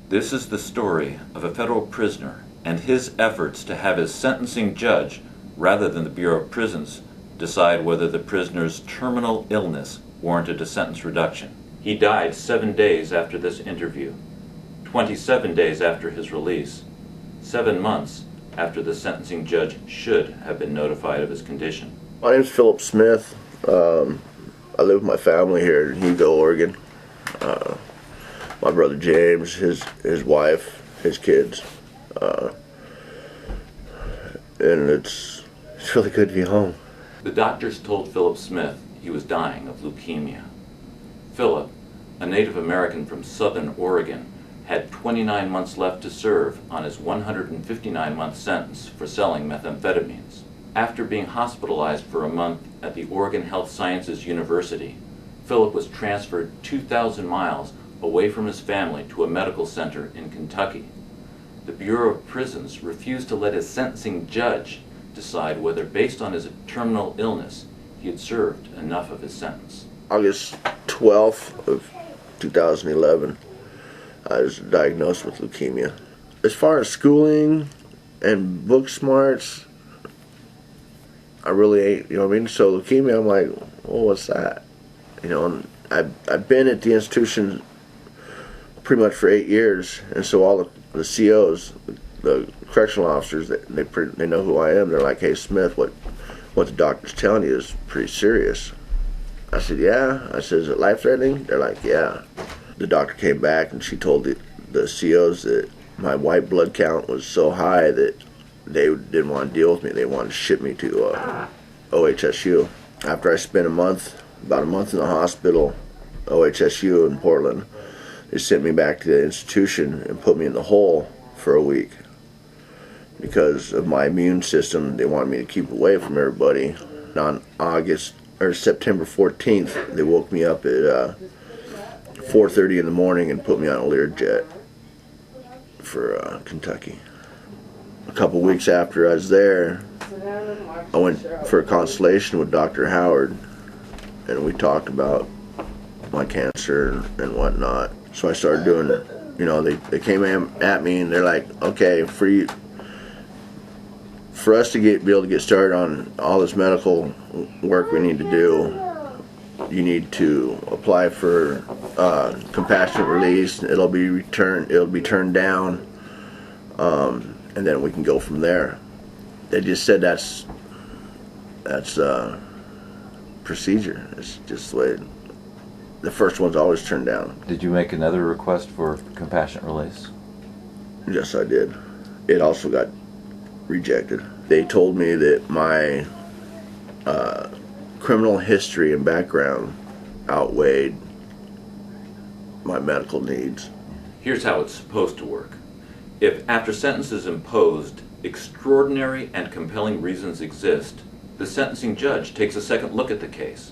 This is the story of a federal prisoner and his efforts to have his sentencing judge, rather than the Bureau of Prisons, decide whether the prisoner's terminal illness warranted a sentence reduction. He died 7 days after this interview, 27 days after his release, 7 months after the sentencing judge should have been notified of his condition. My name's Philip Smith. I live with my family here in Hugo, Oregon. My brother James, his wife, his kids, and it's really good to be home. The doctors told Philip Smith he was dying of leukemia. Philip, a Native American from southern Oregon, had 29 months left to serve on his 159-month sentence for selling methamphetamines. After being hospitalized for a month at the Oregon Health Sciences University, Philip was transferred 2,000 miles away from his family to a medical center in Kentucky. The Bureau of Prisons refused to let his sentencing judge decide whether, based on his terminal illness, he had served enough of his sentence. August 12th of 2011, I was diagnosed with leukemia. As far as schooling and book smarts, I really ain't, you know what I mean? So leukemia, I'm like, well, what's that? You know, and I've been at the institution pretty much for 8 years, and so all the COs, the correctional officers, they know who I am. They're like, hey, Smith, what the doctor's telling you is pretty serious. I said, yeah. I said, is it life-threatening? They're like, yeah. The doctor came back, and she told the COs that my white blood count was so high that they didn't want to deal with me. They wanted to ship me to OHSU. After I spent about a month in the hospital, OHSU in Portland, they sent me back to the institution and put me in the hole for a week. Because of my immune system, they wanted me to keep away from everybody. And on September 14th, they woke me up at 4:30 in the morning and put me on a Learjet for Kentucky. A couple weeks after I was there, I went for a consultation with Dr. Howard, and we talked about my cancer and whatnot. So I started doing it. You know, they came at me and they're like, okay, for us to be able to get started on all this medical work we need to do, you need to apply for compassionate release. It'll be turned down, and then we can go from there. They just said that's procedure. It's just the way. The first one's always turned down. Did you make another request for compassionate release? Yes, I did. It also got rejected. They told me that my criminal history and background outweighed my medical needs. Here's how it's supposed to work. If, after sentence is imposed, extraordinary and compelling reasons exist, the sentencing judge takes a second look at the case.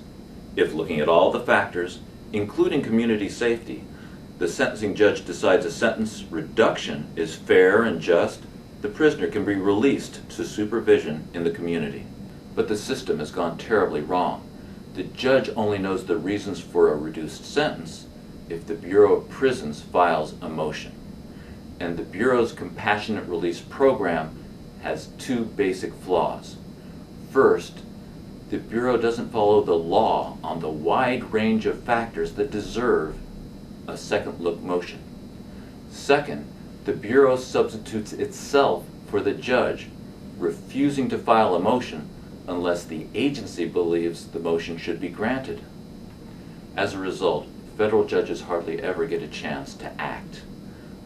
If, looking at all the factors, including community safety, the sentencing judge decides a sentence reduction is fair and just, the prisoner can be released to supervision in the community. But the system has gone terribly wrong. The judge only knows the reasons for a reduced sentence if the Bureau of Prisons files a motion. And the Bureau's compassionate release program has two basic flaws. First, the Bureau doesn't follow the law on the wide range of factors that deserve a second look motion. Second, the Bureau substitutes itself for the judge, refusing to file a motion unless the agency believes the motion should be granted. As a result, federal judges hardly ever get a chance to act.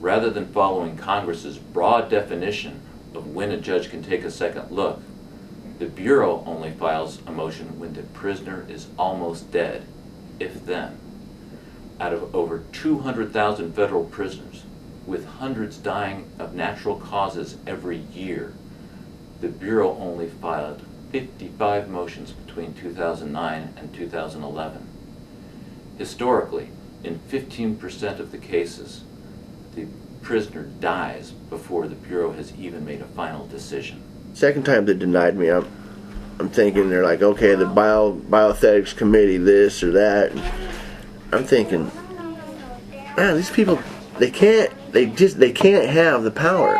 Rather than following Congress's broad definition of when a judge can take a second look, the Bureau only files a motion when the prisoner is almost dead, if then. Out of over 200,000 federal prisoners, with hundreds dying of natural causes every year, the Bureau only filed 55 motions between 2009 and 2011. Historically, in 15% of the cases, the prisoner dies before the Bureau has even made a final decision. Second time they denied me, I'm thinking they're like, okay, the bioethics committee, this or that. I'm thinking, man, these people, they can't they can't have the power.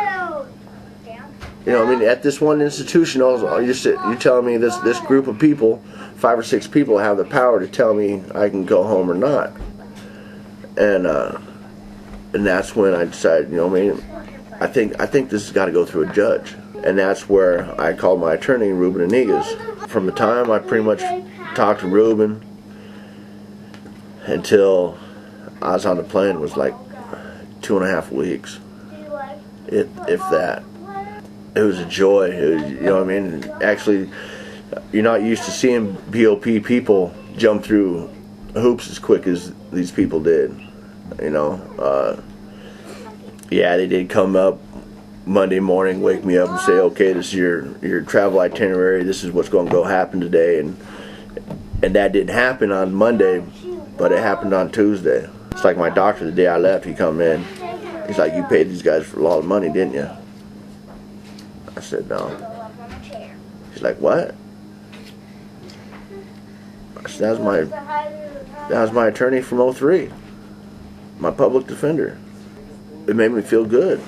You know, I mean, at this one institution, you're telling me this group of people, 5 or 6 people, have the power to tell me I can go home or not. And that's when I decided, you know, I mean, I think this has got to go through a judge. And that's where I called my attorney, Ruben Inigas. From the time I pretty much talked to Ruben until I was on the plane, it was like 2.5 weeks, if that. It was a joy. It was, you know what I mean? Actually, you're not used to seeing BOP people jump through hoops as quick as these people did. You know, yeah, they did come up Monday morning, wake me up and say, okay, this is your travel itinerary. This is what's going to go happen today, and that didn't happen on Monday, but it happened on Tuesday. It's like my doctor, the day I left, he come in. He's like, you paid these guys for a lot of money, didn't you? I said, no. He's like, what? I said, that was my attorney from '03, my public defender. It made me feel good,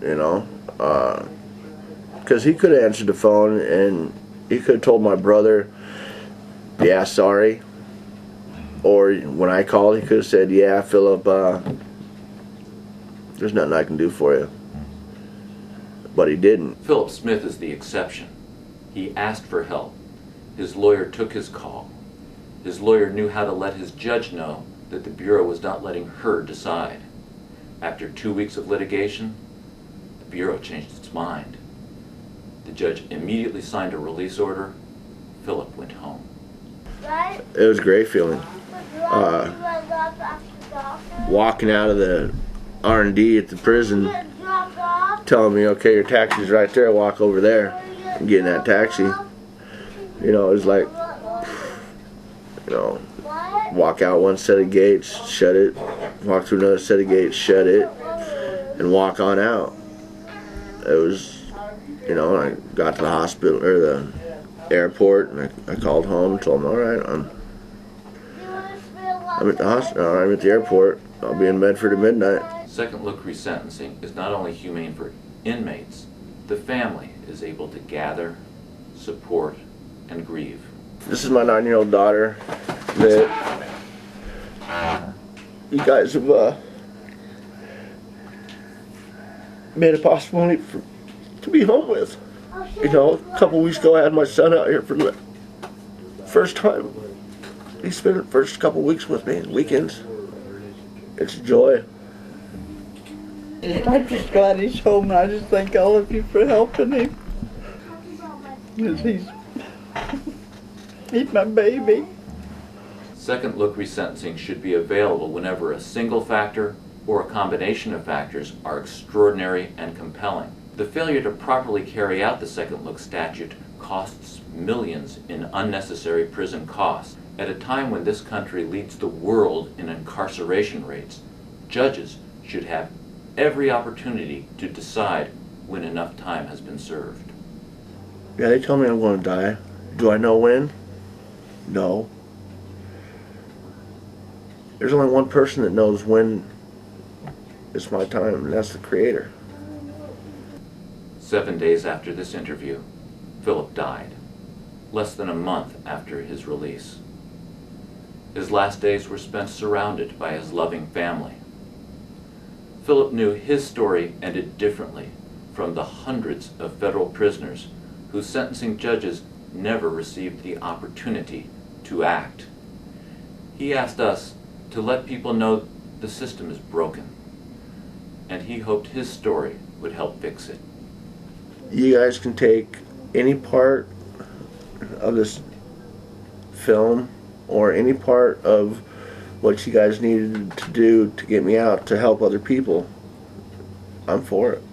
you know, because he could have answered the phone and he could have told my brother, yeah, sorry. Or when I called, he could have said, yeah, Philip, there's nothing I can do for you. But he didn't. Philip Smith is the exception. He asked for help. His lawyer took his call. His lawyer knew how to let his judge know that the Bureau was not letting her decide. After 2 weeks of litigation, the Bureau changed its mind. The judge immediately signed a release order. Philip went home. It was a great feeling. Walking out of the R&D at the prison, telling me, okay, your taxi's right there, walk over there and get in that taxi. You know, it was like, you know, walk out one set of gates, shut it, walk through another set of gates, shut it, and walk on out. It was, you know, I got to the hospital, or the airport, and I called home and told them, all right, I'm at the hospital, I'm at the airport, I'll be in Medford at midnight. Second look resentencing is not only humane for inmates, the family is able to gather, support, and grieve. This is my 9-year-old daughter that you guys have made it possible to be home with. You know, a couple weeks ago I had my son out here for the first time. He spent the first couple weeks with me, weekends. It's a joy. I'm just glad he's home, and I just thank all of you for helping him. 'Cause he's my baby. Second look resentencing should be available whenever a single factor or a combination of factors are extraordinary and compelling. The failure to properly carry out the second look statute costs millions in unnecessary prison costs. At a time when this country leads the world in incarceration rates, judges should have every opportunity to decide when enough time has been served. Yeah, they tell me I'm going to die. Do I know when? No. There's only one person that knows when it's my time, and that's the Creator. 7 days after this interview, Philip died, less than a month after his release. His last days were spent surrounded by his loving family. Philip knew his story ended differently from the hundreds of federal prisoners whose sentencing judges never received the opportunity to act. He asked us to let people know the system is broken, and he hoped his story would help fix it. You guys can take any part of this film or any part of what you guys needed to do to get me out to help other people. I'm for it.